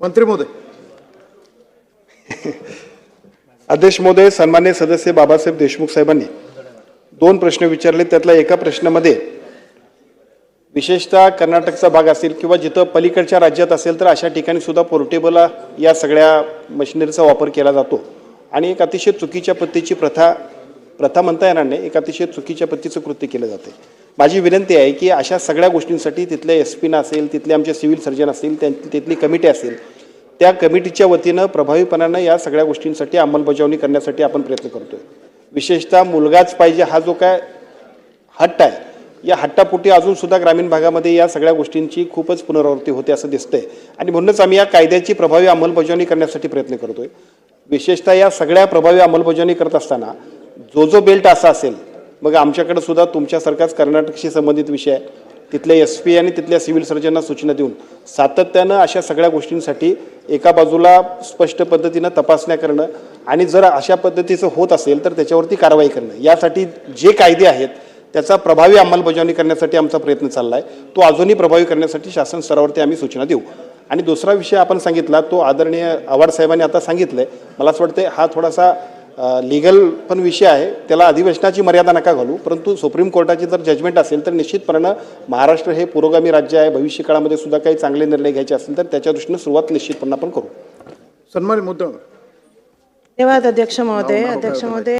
मंत्री महोदय. अध्यक्ष महोदय, सन्मान्य सदस्य बाबासाहेब देशमुख साहेबांनी दोन प्रश्न विचारले. त्यातला एका प्रश्नामध्ये विशेषतः कर्नाटकचा भाग असेल किंवा जिथं पलीकडच्या राज्यात असेल तर अशा ठिकाणी सुद्धा पोर्टेबल या सगळ्या मशिनरीचा वापर केला जातो आणि एक अतिशय चुकीच्या पद्धतीची प्रथा म्हणता येणार नाही, एक अतिशय चुकीच्या पद्धतीचं कृत्य केलं जाते. माझी विनंती आहे की अशा सगळ्या गोष्टींसाठी तिथल्या SP असेल, तिथले आमचे सिव्हिल सर्जन असतील, तिथली कमिटी असेल, त्या कमिटीच्या वतीनं प्रभावीपणानं या सगळ्या गोष्टींसाठी अंमलबजावणी करण्यासाठी आपण प्रयत्न करतोय. विशेषतः मुलगाच पाहिजे हा जो काय हट्ट आहे, या हट्टापोटी अजून सुद्धा ग्रामीण भागामध्ये या सगळ्या गोष्टींची खूपच पुनरावृत्ती होते असं दिसतंय आणि म्हणूनच आम्ही या कायद्याची प्रभावी अंमलबजावणी करण्यासाठी प्रयत्न करतोय. विशेषतः या सगळ्या प्रभावी अंमलबजावणी करत असताना जो बेल्ट असा असेल, मग आमच्याकडे सुद्धा तुमच्यासारखाच कर्नाटकशी संबंधित विषय आहे, तिथल्या SP आणि तिथल्या सिव्हिल सर्जनना सूचना देऊन सातत्यानं अशा सगळ्या गोष्टींसाठी एका बाजूला स्पष्ट पद्धतीनं तपासण्या करणं आणि जर अशा पद्धतीचं होत असेल तर त्याच्यावरती कारवाई करणं, यासाठी जे कायदे आहेत त्याचा प्रभावी अंमलबजावणी करण्यासाठी आमचा प्रयत्न चालला आहे. तो अजूनही प्रभावी करण्यासाठी शासन स्तरावरती आम्ही सूचना देऊ. आणि दुसरा विषय आपण सांगितला तो आदरणीय आव्हाड साहेबांनी आता सांगितलं आहे, मला असं वाटतं हा थोडासा लीगल पण विषय आहे, त्याला अधिवेशनाची मर्यादा नका घालू, परंतु सुप्रीम कोर्टाची जर जजमेंट असेल तर निश्चितपणे महाराष्ट्र हे पुरोगामी राज्य आहे, भविष्य काळामध्ये सुद्धा काही चांगले निर्णय घ्यायचे असतील तर त्याच्या दृष्टीने सुरुवात निश्चितपणे आपण करू. सन्मानित मुद्दा. धन्यवाद अध्यक्ष महोदय.